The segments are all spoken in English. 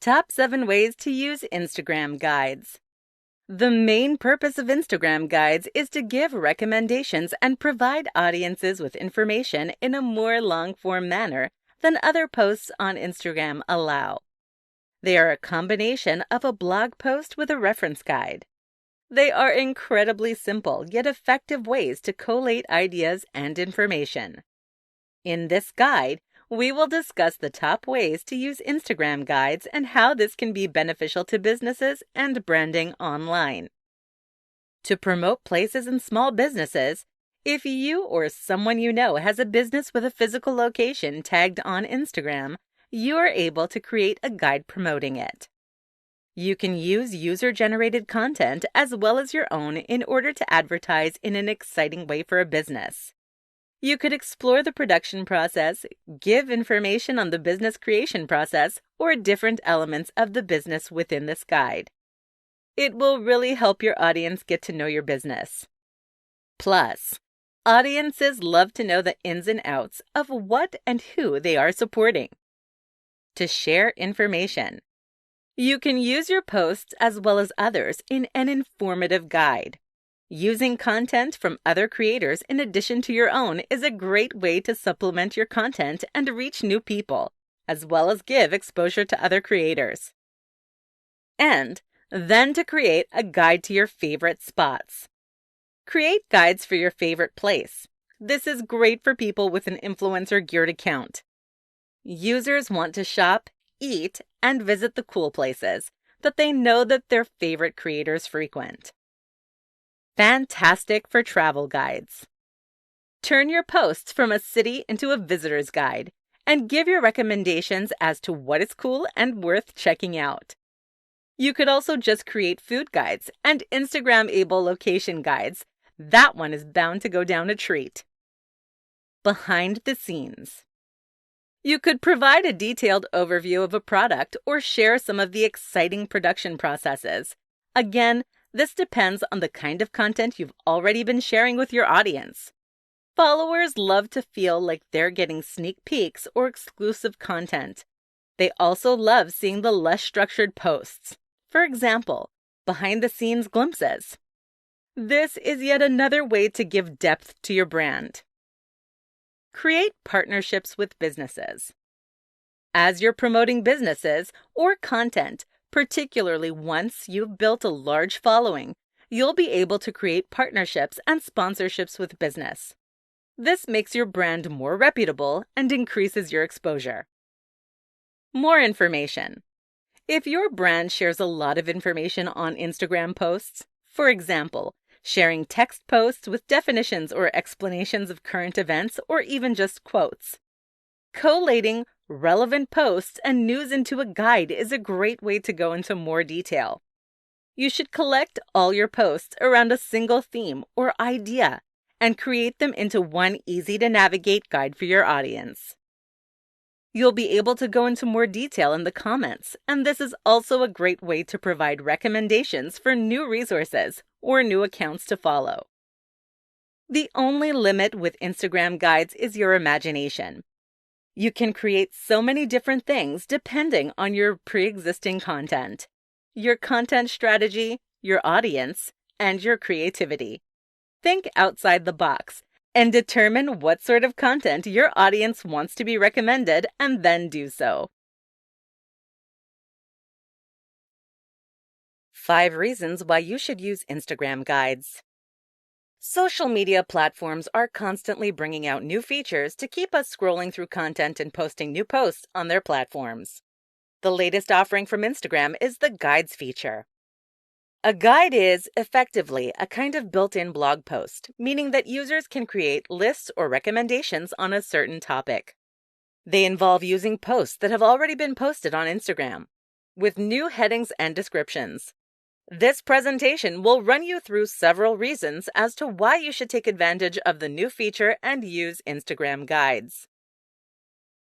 Top 7 ways to use Instagram guides. The main purpose of Instagram guides is to give recommendations and provide audiences with information in a more long-form manner than other posts on Instagram allow. They are a combination of a blog post with a reference guide. They are incredibly simple yet effective ways to collate ideas and information. In this guide, we will discuss the top ways to use Instagram guides and how this can be beneficial to businesses and branding online. To promote places and small businesses, if you or someone you know has a business with a physical location tagged on Instagram, you are able to create a guide promoting it. You can use user-generated content as well as your own in order to advertise in an exciting way for a business. You could explore the production process, give information on the business creation process, or different elements of the business within this guide. It will really help your audience get to know your business. Plus, audiences love to know the ins and outs of what and who they are supporting. To share information, you can use your posts as well as others in an informative guide. Using content from other creators in addition to your own is a great way to supplement your content and reach new people, as well as give exposure to other creators. And then to create a guide to your favorite spots. Create guides for your favorite place. This is great for people with an influencer-geared account. Users want to shop, eat, and visit the cool places that they know that their favorite creators frequent. Fantastic for travel guides. Turn your posts from a city into a visitor's guide and give your recommendations as to what is cool and worth checking out. You could also just create food guides and Instagram-able location guides. That one is bound to go down a treat. Behind the scenes. You could provide a detailed overview of a product or share some of the exciting production processes. Again, this depends on the kind of content you've already been sharing with your audience. Followers love to feel like they're getting sneak peeks or exclusive content. They also love seeing the less structured posts. For example, behind-the-scenes glimpses. This is yet another way to give depth to your brand. Create partnerships with businesses. As you're promoting businesses or content, particularly once you've built a large following, you'll be able to create partnerships and sponsorships with business. This makes your brand more reputable and increases your exposure. More information. If your brand shares a lot of information on Instagram posts, for example, sharing text posts with definitions or explanations of current events or even just quotes, collating relevant posts and news into a guide is a great way to go into more detail. You should collect all your posts around a single theme or idea and create them into one easy-to-navigate guide for your audience. You'll be able to go into more detail in the comments, and this is also a great way to provide recommendations for new resources or new accounts to follow. The only limit with Instagram guides is your imagination. You can create so many different things depending on your pre-existing content, your content strategy, your audience, and your creativity. Think outside the box and determine what sort of content your audience wants to be recommended and then do so. 5 reasons why you should use Instagram guides. Social media platforms are constantly bringing out new features to keep us scrolling through content and posting new posts on their platforms. The latest offering from Instagram is the Guides feature. A guide is, effectively, a kind of built-in blog post, meaning that users can create lists or recommendations on a certain topic. They involve using posts that have already been posted on Instagram, with new headings and descriptions. This presentation will run you through several reasons as to why you should take advantage of the new feature and use Instagram guides.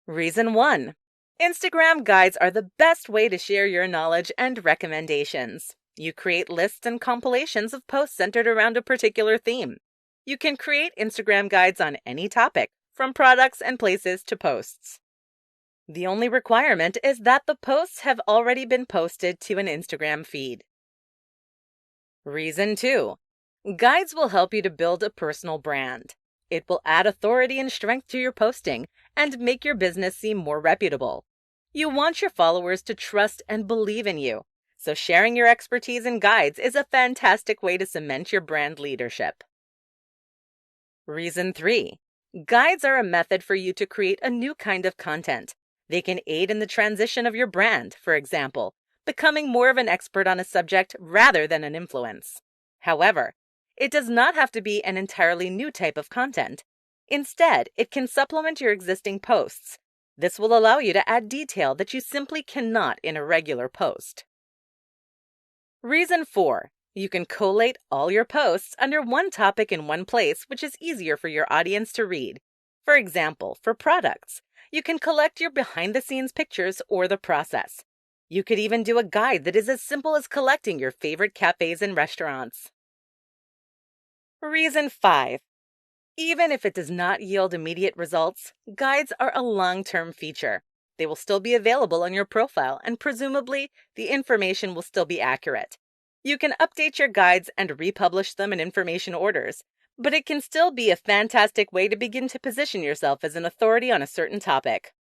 Reason 1. Instagram guides are the best way to share your knowledge and recommendations. You create lists and compilations of posts centered around a particular theme. You can create Instagram guides on any topic, from products and places to posts. The only requirement is that the posts have already been posted to an Instagram feed. Reason 2. Guides will help you to build a personal brand. It will add authority and strength to your posting and make your business seem more reputable. You want your followers to trust and believe in you, so sharing your expertise in guides is a fantastic way to cement your brand leadership. Reason 3. Guides are a method for you to create a new kind of content. They can aid in the transition of your brand, for example, becoming more of an expert on a subject rather than an influence. However, it does not have to be an entirely new type of content. Instead, it can supplement your existing posts. This will allow you to add detail that you simply cannot in a regular post. Reason 4. You can collate all your posts under one topic in one place, which is easier for your audience to read. For example, for products, you can collect your behind-the-scenes pictures or the process. You could even do a guide that is as simple as collecting your favorite cafes and restaurants. Reason 5. Even if it does not yield immediate results, guides are a long-term feature. They will still be available on your profile, and presumably, the information will still be accurate. You can update your guides and republish them in information orders, but it can still be a fantastic way to begin to position yourself as an authority on a certain topic.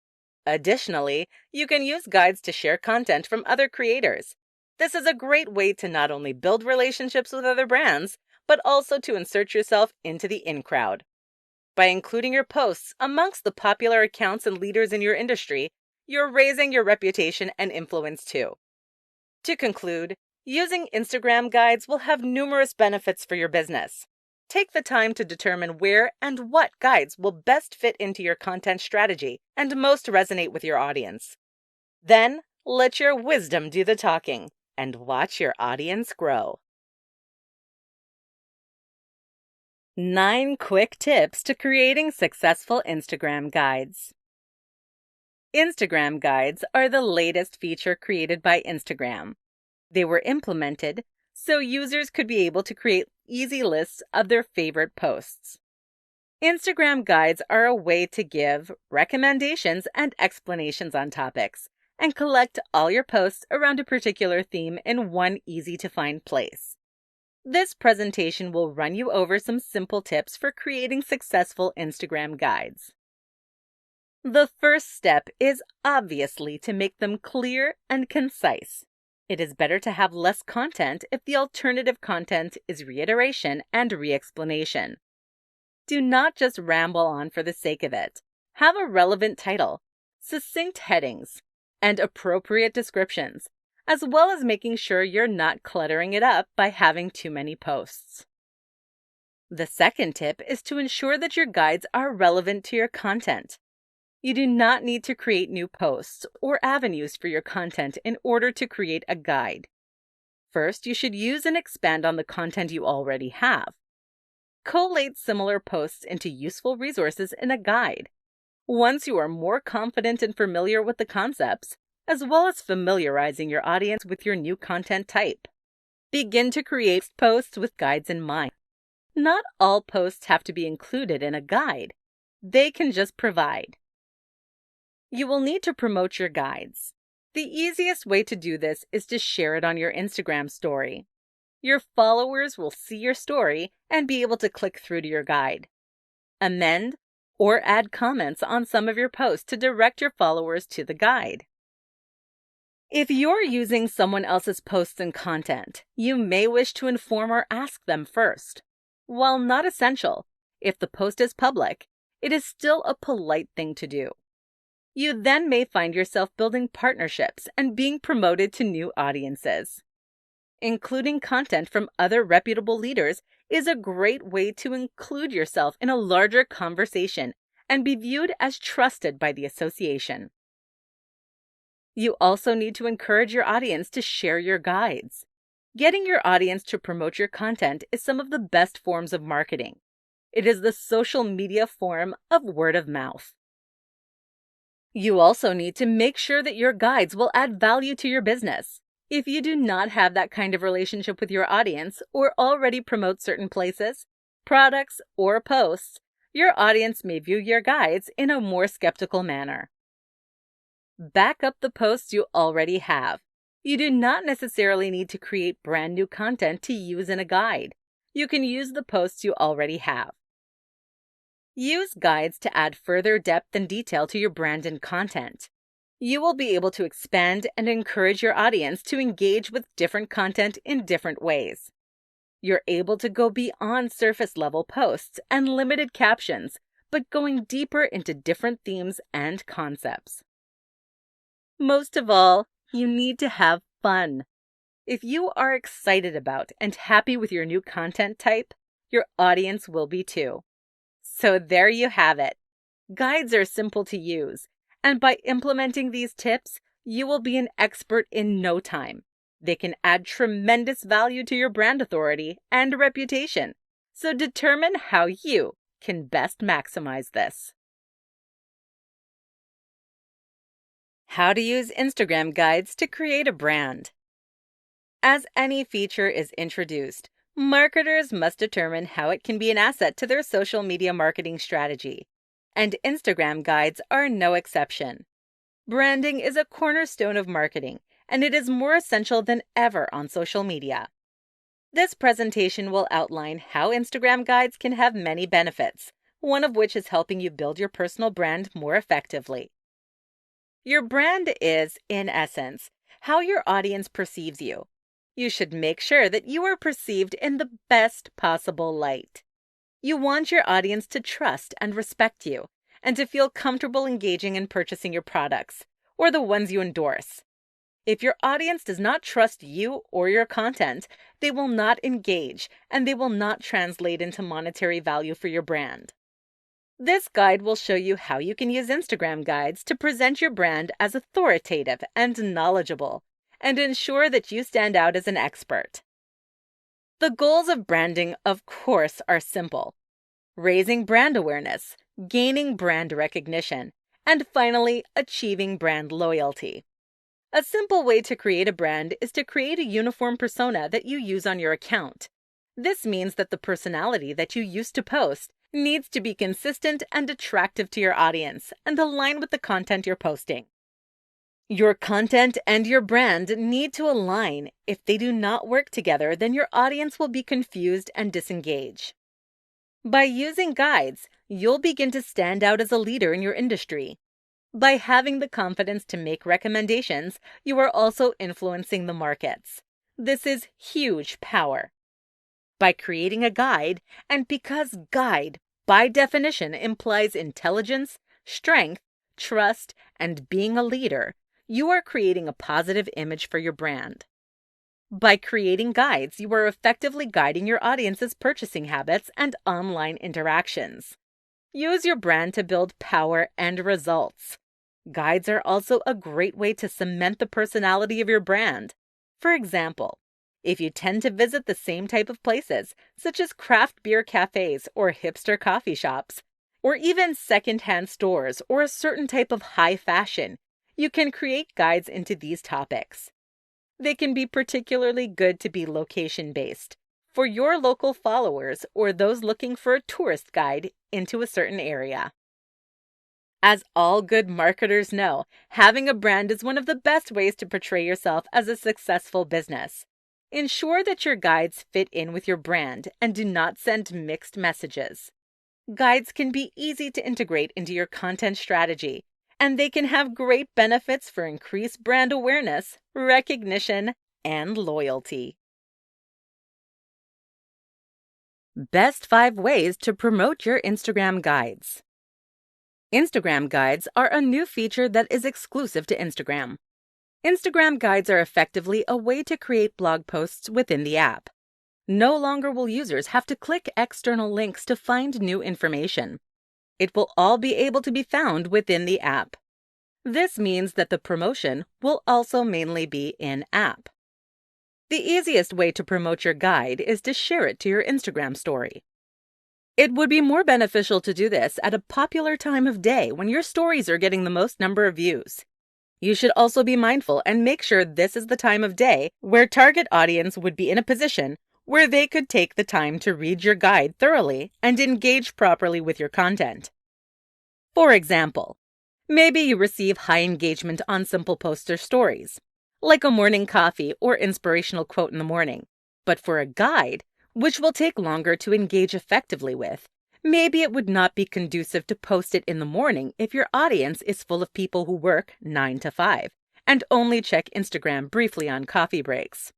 Additionally, you can use guides to share content from other creators. This is a great way to not only build relationships with other brands, but also to insert yourself into the in crowd. By including your posts amongst the popular accounts and leaders in your industry, you're raising your reputation and influence too. To conclude, using Instagram guides will have numerous benefits for your business. Take the time to determine where and what guides will best fit into your content strategy and most resonate with your audience. Then, let your wisdom do the talking and watch your audience grow. 9 quick tips to creating successful Instagram guides. Instagram guides are the latest feature created by Instagram. They were implemented so users could be able to create easy lists of their favorite posts. Instagram guides are a way to give recommendations and explanations on topics and collect all your posts around a particular theme in one easy-to-find place. This presentation will run you over some simple tips for creating successful Instagram guides. The first step is obviously to make them clear and concise. It is better to have less content if the alternative content is reiteration and re-explanation. Do not just ramble on for the sake of it. Have a relevant title, succinct headings, and appropriate descriptions, as well as making sure you're not cluttering it up by having too many posts. The second tip is to ensure that your guides are relevant to your content. You do not need to create new posts or avenues for your content in order to create a guide. First, you should use and expand on the content you already have. Collate similar posts into useful resources in a guide. Once you are more confident and familiar with the concepts, as well as familiarizing your audience with your new content type, begin to create posts with guides in mind. Not all posts have to be included in a guide. They can just provide. You will need to promote your guides. The easiest way to do this is to share it on your Instagram story. Your followers will see your story and be able to click through to your guide. Amend or add comments on some of your posts to direct your followers to the guide. If you're using someone else's posts and content, you may wish to inform or ask them first. While not essential, if the post is public, it is still a polite thing to do. You then may find yourself building partnerships and being promoted to new audiences. Including content from other reputable leaders is a great way to include yourself in a larger conversation and be viewed as trusted by the association. You also need to encourage your audience to share your guides. Getting your audience to promote your content is some of the best forms of marketing. It is the social media form of word of mouth. You also need to make sure that your guides will add value to your business. If you do not have that kind of relationship with your audience or already promote certain places, products, or posts, your audience may view your guides in a more skeptical manner. Back up the posts you already have. You do not necessarily need to create brand new content to use in a guide. You can use the posts you already have. Use guides to add further depth and detail to your brand and content. You will be able to expand and encourage your audience to engage with different content in different ways. You're able to go beyond surface-level posts and limited captions, but going deeper into different themes and concepts. Most of all, you need to have fun. If you are excited about and happy with your new content type, your audience will be too. So there you have it. Guides are simple to use, and by implementing these tips, you will be an expert in no time. They can add tremendous value to your brand authority and reputation. So determine how you can best maximize this. How to use Instagram guides to create a brand. As any feature is introduced, marketers must determine how it can be an asset to their social media marketing strategy, and Instagram guides are no exception. Branding is a cornerstone of marketing, and it is more essential than ever on social media. This presentation will outline how Instagram guides can have many benefits, one of which is helping you build your personal brand more effectively. Your brand is, in essence, how your audience perceives you. You should make sure that you are perceived in the best possible light. You want your audience to trust and respect you, and to feel comfortable engaging and purchasing your products, or the ones you endorse. If your audience does not trust you or your content, they will not engage, and they will not translate into monetary value for your brand. This guide will show you how you can use Instagram guides to present your brand as authoritative and knowledgeable, and ensure that you stand out as an expert. The goals of branding, of course, are simple: raising brand awareness, gaining brand recognition, and finally, achieving brand loyalty. A simple way to create a brand is to create a uniform persona that you use on your account. This means that the personality that you used to post needs to be consistent and attractive to your audience and align with the content you're posting. Your content and your brand need to align. If they do not work together, then your audience will be confused and disengage. By using guides, you'll begin to stand out as a leader in your industry. By having the confidence to make recommendations, you are also influencing the markets. This is huge power. By creating a guide, and because guide, by definition, implies intelligence, strength, trust, and being a leader, you are creating a positive image for your brand. By creating guides, you are effectively guiding your audience's purchasing habits and online interactions. Use your brand to build power and results. Guides are also a great way to cement the personality of your brand. For example, if you tend to visit the same type of places, such as craft beer cafes or hipster coffee shops, or even secondhand stores or a certain type of high fashion, you can create guides into these topics. They can be particularly good to be location-based, for your local followers or those looking for a tourist guide into a certain area. As all good marketers know, having a brand is one of the best ways to portray yourself as a successful business. Ensure that your guides fit in with your brand and do not send mixed messages. Guides can be easy to integrate into your content strategy, and they can have great benefits for increased brand awareness, recognition, and loyalty. Best 5 ways to promote your Instagram guides. Instagram guides are a new feature that is exclusive to Instagram. Instagram guides are effectively a way to create blog posts within the app. No longer will users have to click external links to find new information. It will all be able to be found within the app. This means that the promotion will also mainly be in-app. The easiest way to promote your guide is to share it to your Instagram story. It would be more beneficial to do this at a popular time of day when your stories are getting the most number of views. You should also be mindful and make sure this is the time of day where target audience would be in a position where they could take the time to read your guide thoroughly and engage properly with your content. For example, Maybe you receive high engagement on simple posts or stories, like a morning coffee or inspirational quote in the morning. But for a guide, which will take longer to engage effectively with, maybe it would not be conducive to post it in the morning if your audience is full of people who work 9 to 5 and only check Instagram briefly on coffee breaks.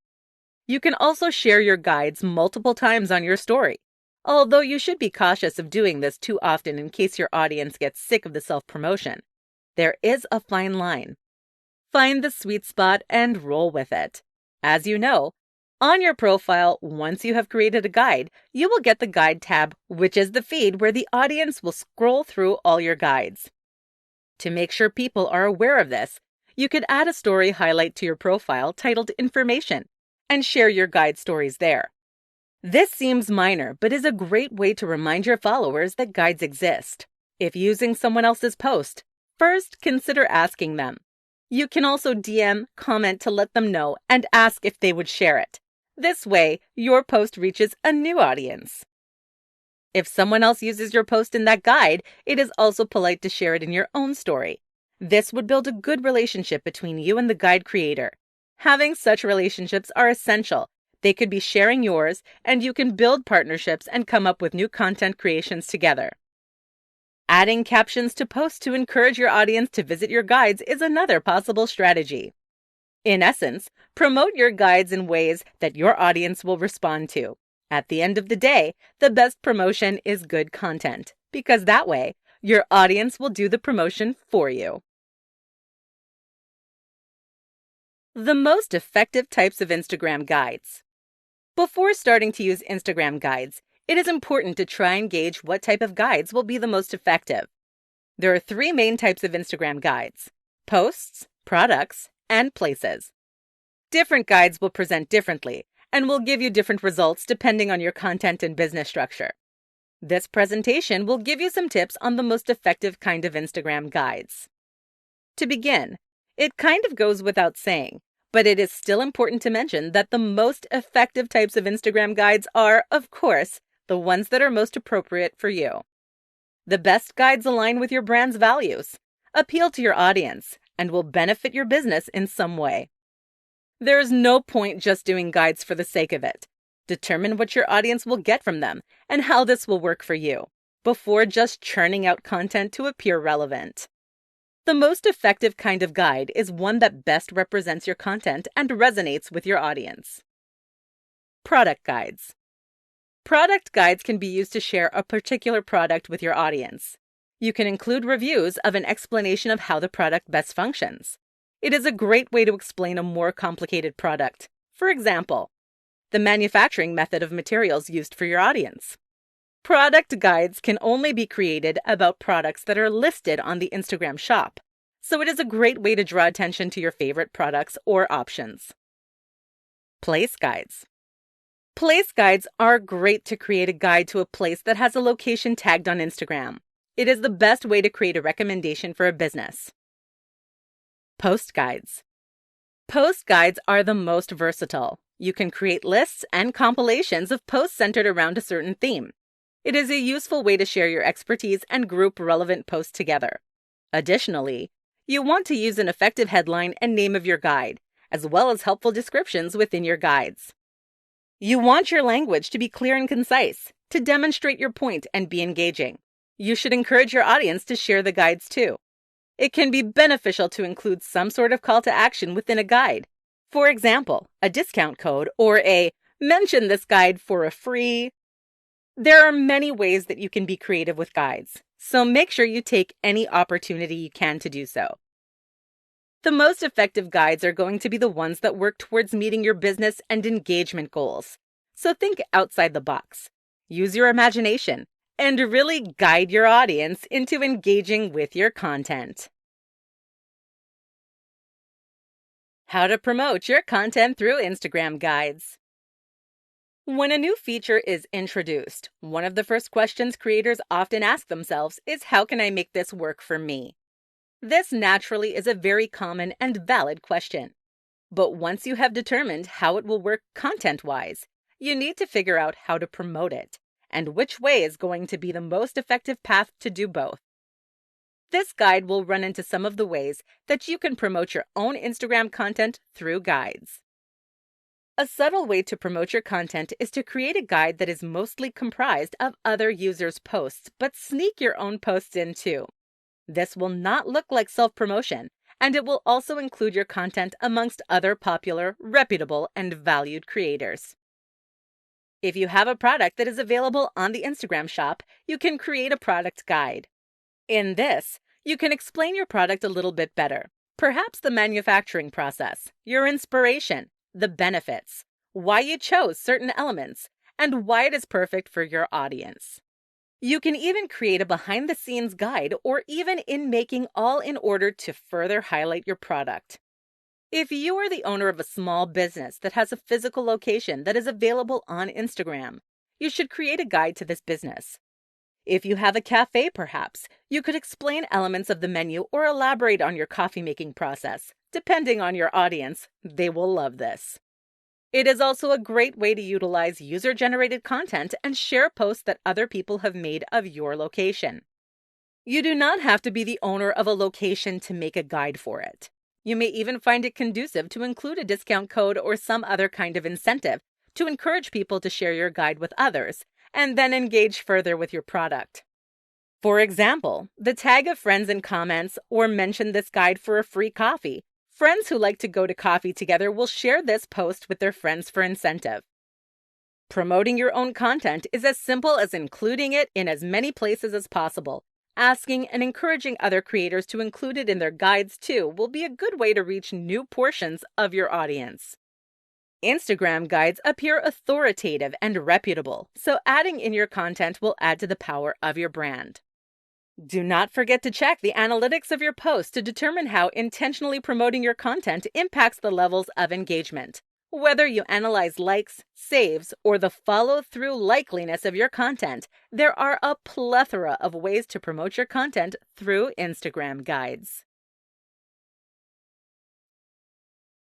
You can also share your guides multiple times on your story, although you should be cautious of doing this too often in case your audience gets sick of the self-promotion. There is a fine line. Find the sweet spot and roll with it. As you know, on your profile, once you have created a guide, you will get the Guide tab, which is the feed where the audience will scroll through all your guides. To make sure people are aware of this, you could add a story highlight to your profile titled Information and share your guide stories there. This seems minor, but is a great way to remind your followers that guides exist. If using someone else's post, first consider asking them. You can also DM, comment to let them know, and ask if they would share it. This way, your post reaches a new audience. If someone else uses your post in that guide, it is also polite to share it in your own story. This would build a good relationship between you and the guide creator. Having such relationships are essential. They could be sharing yours, and you can build partnerships and come up with new content creations together. Adding captions to posts to encourage your audience to visit your guides is another possible strategy. In essence, promote your guides in ways that your audience will respond to. At the end of the day, the best promotion is good content, because that way, your audience will do the promotion for you. The most effective types of Instagram guides. Before starting to use Instagram guides, it is important to try and gauge what type of guides will be the most effective. There are 3 main types of Instagram guides: posts, products, and places. Different guides will present differently and will give you different results depending on your content and business structure. This presentation will give you some tips on the most effective kind of Instagram guides. To begin, it kind of goes without saying, but it is still important to mention that the most effective types of Instagram guides are, of course, the ones that are most appropriate for you. The best guides align with your brand's values, appeal to your audience, and will benefit your business in some way. There is no point just doing guides for the sake of it. Determine what your audience will get from them and how this will work for you, before just churning out content to appear relevant. The most effective kind of guide is one that best represents your content and resonates with your audience. Product guides. Product guides can be used to share a particular product with your audience. You can include reviews of an explanation of how the product best functions. It is a great way to explain a more complicated product. For example, the manufacturing method of materials used for your audience. Product guides can only be created about products that are listed on the Instagram shop, so it is a great way to draw attention to your favorite products or options. Place guides. Place guides are great to create a guide to a place that has a location tagged on Instagram. It is the best way to create a recommendation for a business. Post guides. Post guides are the most versatile. You can create lists and compilations of posts centered around a certain theme. It is a useful way to share your expertise and group relevant posts together. Additionally, you want to use an effective headline and name of your guide, as well as helpful descriptions within your guides. You want your language to be clear and concise, to demonstrate your point and be engaging. You should encourage your audience to share the guides too. It can be beneficial to include some sort of call to action within a guide. For example, a discount code or a mention this guide for a free. There are many ways that you can be creative with guides, so make sure you take any opportunity you can to do so. The most effective guides are going to be the ones that work towards meeting your business and engagement goals. So think outside the box. Use your imagination and really guide your audience into engaging with your content. How to promote your content through Instagram guides. When a new feature is introduced, one of the first questions creators often ask themselves is, how can I make this work for me? This naturally is a very common and valid question. But once you have determined how it will work content-wise, you need to figure out how to promote it and which way is going to be the most effective path to do both. This guide will run into some of the ways that you can promote your own Instagram content through guides. A subtle way to promote your content is to create a guide that is mostly comprised of other users' posts, but sneak your own posts in too. This will not look like self-promotion, and it will also include your content amongst other popular, reputable, and valued creators. If you have a product that is available on the Instagram shop, you can create a product guide. In this, you can explain your product a little bit better, perhaps the manufacturing process, your inspiration, the benefits, why you chose certain elements, and why it is perfect for your audience. You can even create a behind-the-scenes guide or even in making, all in order to further highlight your product. If you are the owner of a small business that has a physical location that is available on Instagram, you should create a guide to this business. If you have a cafe, perhaps, you could explain elements of the menu or elaborate on your coffee making process. Depending on your audience, they will love this. It is also a great way to utilize user-generated content and share posts that other people have made of your location. You do not have to be the owner of a location to make a guide for it. You may even find it conducive to include a discount code or some other kind of incentive to encourage people to share your guide with others and then engage further with your product. For example, the tag of friends in comments or mention this guide for a free coffee. Friends who like to go to coffee together will share this post with their friends for incentive. Promoting your own content is as simple as including it in as many places as possible. Asking and encouraging other creators to include it in their guides too will be a good way to reach new portions of your audience. Instagram guides appear authoritative and reputable, so adding in your content will add to the power of your brand. Do not forget to check the analytics of your posts to determine how intentionally promoting your content impacts the levels of engagement. Whether you analyze likes, saves, or the follow-through likeliness of your content, there are a plethora of ways to promote your content through Instagram guides.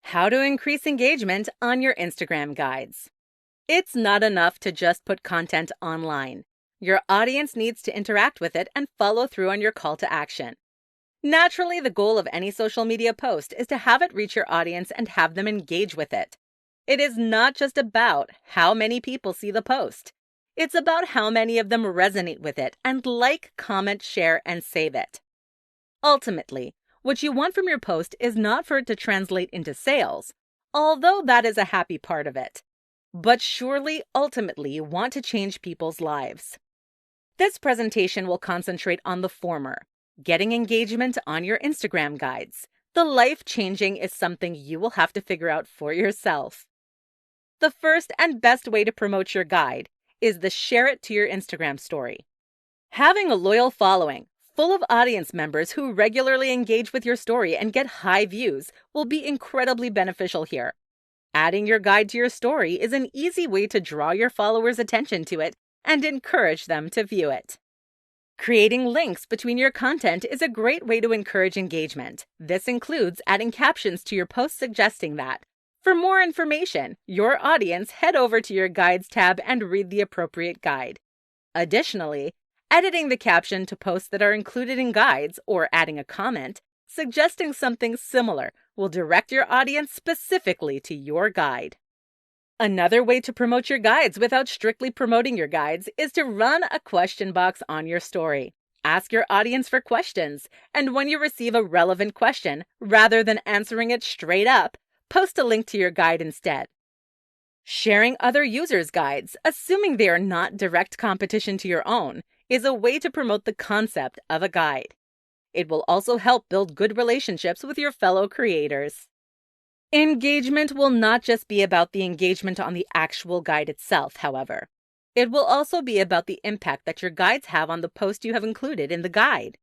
How to increase engagement on your Instagram guides. It's not enough to just put content online. Your audience needs to interact with it and follow through on your call to action. Naturally, the goal of any social media post is to have it reach your audience and have them engage with it. It is not just about how many people see the post. It's about how many of them resonate with it and like, comment, share, and save it. Ultimately, what you want from your post is not for it to translate into sales, although that is a happy part of it. But surely, ultimately, you want to change people's lives. This presentation will concentrate on the former, getting engagement on your Instagram guides. The life-changing is something you will have to figure out for yourself. The first and best way to promote your guide is the share it to your Instagram story. Having a loyal following, full of audience members who regularly engage with your story and get high views, will be incredibly beneficial here. Adding your guide to your story is an easy way to draw your followers' attention to it and encourage them to view it. Creating links between your content is a great way to encourage engagement. This includes adding captions to your posts suggesting that. For more information, your audience, head over to your Guides tab and read the appropriate guide. Additionally, editing the caption to posts that are included in guides or adding a comment suggesting something similar will direct your audience specifically to your guide. Another way to promote your guides without strictly promoting your guides is to run a question box on your story. Ask your audience for questions, and when you receive a relevant question, rather than answering it straight up, post a link to your guide instead. Sharing other users' guides, assuming they are not direct competition to your own, is a way to promote the concept of a guide. It will also help build good relationships with your fellow creators. Engagement will not just be about the engagement on the actual guide itself, however. It will also be about the impact that your guides have on the post you have included in the guide.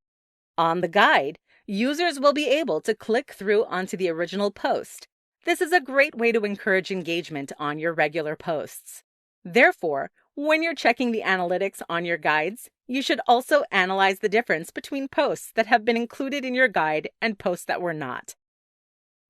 On the guide, users will be able to click through onto the original post. This is a great way to encourage engagement on your regular posts. Therefore, when you're checking the analytics on your guides, you should also analyze the difference between posts that have been included in your guide and posts that were not.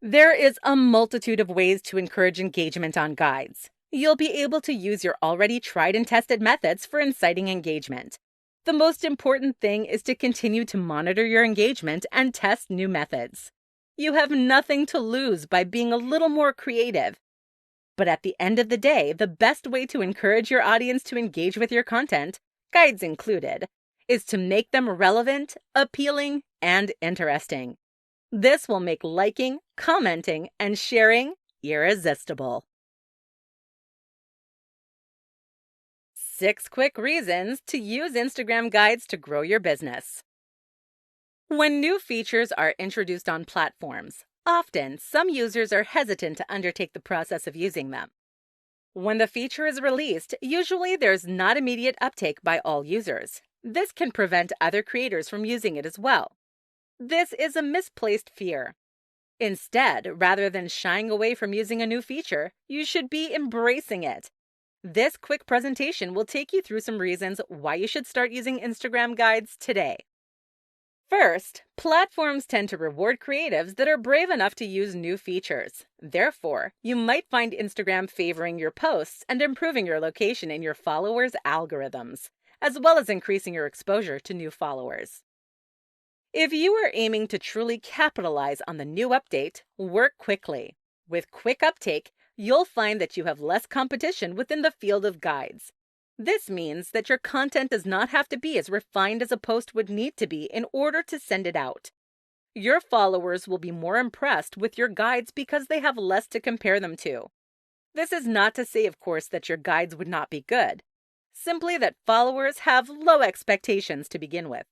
There is a multitude of ways to encourage engagement on guides. You'll be able to use your already tried and tested methods for inciting engagement. The most important thing is to continue to monitor your engagement and test new methods. You have nothing to lose by being a little more creative. But at the end of the day, the best way to encourage your audience to engage with your content, guides included, is to make them relevant, appealing, and interesting. This will make liking, commenting, and sharing irresistible. 6 quick reasons to use Instagram guides to grow your business. When new features are introduced on platforms, often some users are hesitant to undertake the process of using them. When the feature is released, usually there's not immediate uptake by all users. This can prevent other creators from using it as well. This is a misplaced fear. Instead, rather than shying away from using a new feature, you should be embracing it. This quick presentation will take you through some reasons why you should start using Instagram guides today. First, platforms tend to reward creatives that are brave enough to use new features. Therefore, you might find Instagram favoring your posts and improving your location in your followers' algorithms, as well as increasing your exposure to new followers. If you are aiming to truly capitalize on the new update, work quickly. With quick uptake, you'll find that you have less competition within the field of guides. This means that your content does not have to be as refined as a post would need to be in order to send it out. Your followers will be more impressed with your guides because they have less to compare them to. This is not to say, of course, that your guides would not be good. Simply that followers have low expectations to begin with.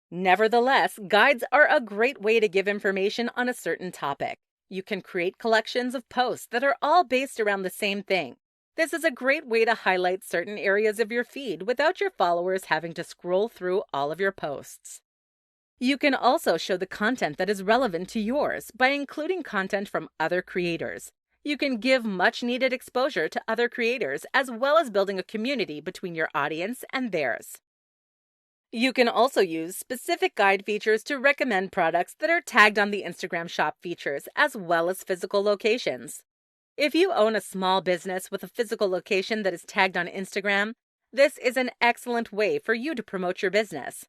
Nevertheless, guides are a great way to give information on a certain topic. You can create collections of posts that are all based around the same thing. This is a great way to highlight certain areas of your feed without your followers having to scroll through all of your posts. You can also show the content that is relevant to yours by including content from other creators. You can give much needed exposure to other creators as well as building a community between your audience and theirs. You can also use specific guide features to recommend products that are tagged on the Instagram Shop features, as well as physical locations. If you own a small business with a physical location that is tagged on Instagram, this is an excellent way for you to promote your business.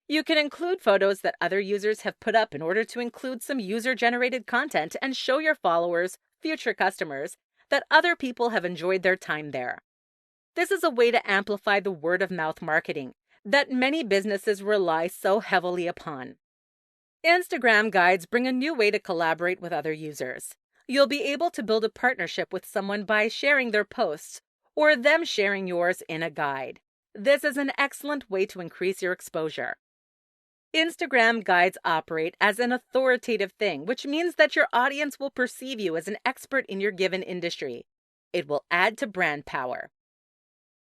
You can include photos that other users have put up in order to include some user-generated content and show your followers, future customers, that other people have enjoyed their time there. This is a way to amplify the word-of-mouth marketing that many businesses rely so heavily upon. Instagram guides bring a new way to collaborate with other users. You'll be able to build a partnership with someone by sharing their posts or them sharing yours in a guide. This is an excellent way to increase your exposure. Instagram guides operate as an authoritative thing, which means that your audience will perceive you as an expert in your given industry. It will add to brand power.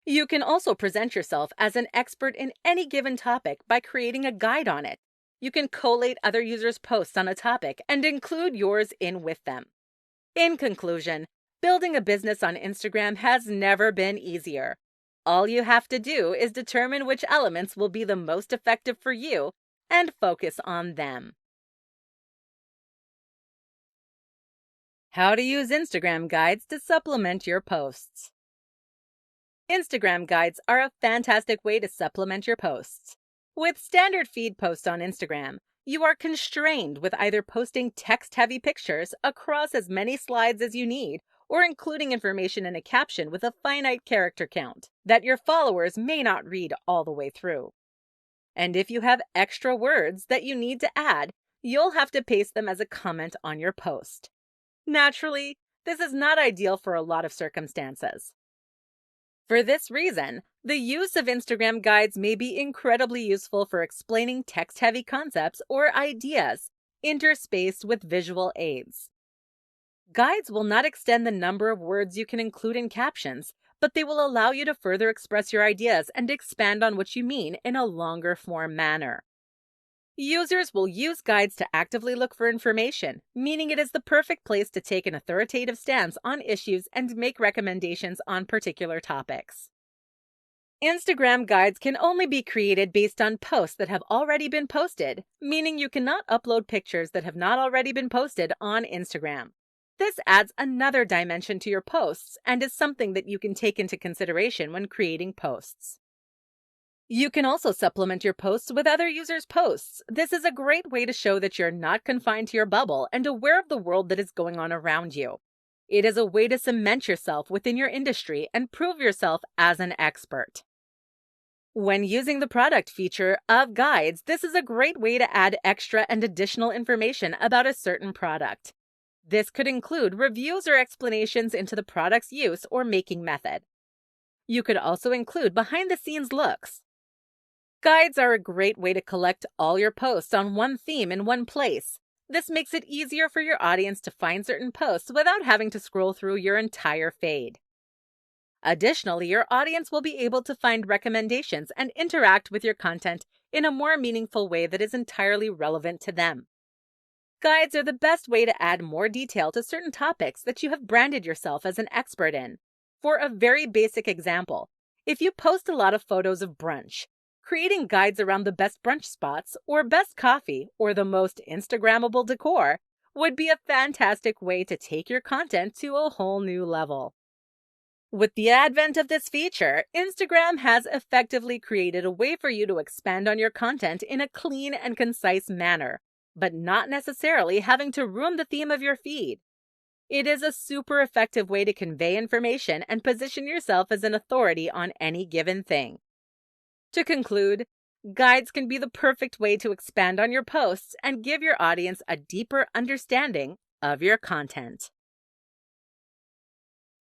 You can also present yourself as an expert in any given topic by creating a guide on it. You can collate other users' posts on a topic and include yours in with them. In conclusion, building a business on Instagram has never been easier. All you have to do is determine which elements will be the most effective for you and focus on them. How to use Instagram guides to supplement your posts. Instagram guides are a fantastic way to supplement your posts. With standard feed posts on Instagram, you are constrained with either posting text-heavy pictures across as many slides as you need or including information in a caption with a finite character count that your followers may not read all the way through. And if you have extra words that you need to add, you'll have to paste them as a comment on your post. Naturally, this is not ideal for a lot of circumstances. For this reason, the use of Instagram guides may be incredibly useful for explaining text-heavy concepts or ideas, interspaced with visual aids. Guides will not extend the number of words you can include in captions, but they will allow you to further express your ideas and expand on what you mean in a longer form manner. Users will use guides to actively look for information, meaning it is the perfect place to take an authoritative stance on issues and make recommendations on particular topics. Instagram guides can only be created based on posts that have already been posted, meaning you cannot upload pictures that have not already been posted on Instagram. This adds another dimension to your posts and is something that you can take into consideration when creating posts. You can also supplement your posts with other users' posts. This is a great way to show that you're not confined to your bubble and aware of the world that is going on around you. It is a way to cement yourself within your industry and prove yourself as an expert. When using the product feature of guides, this is a great way to add extra and additional information about a certain product. This could include reviews or explanations into the product's use or making method. You could also include behind-the-scenes looks. Guides are a great way to collect all your posts on one theme in one place. This makes it easier for your audience to find certain posts without having to scroll through your entire feed. Additionally, your audience will be able to find recommendations and interact with your content in a more meaningful way that is entirely relevant to them. Guides are the best way to add more detail to certain topics that you have branded yourself as an expert in. For a very basic example, if you post a lot of photos of brunch, creating guides around the best brunch spots or best coffee or the most Instagrammable decor would be a fantastic way to take your content to a whole new level. With the advent of this feature, Instagram has effectively created a way for you to expand on your content in a clean and concise manner, but not necessarily having to ruin the theme of your feed. It is a super effective way to convey information and position yourself as an authority on any given thing. To conclude, guides can be the perfect way to expand on your posts and give your audience a deeper understanding of your content.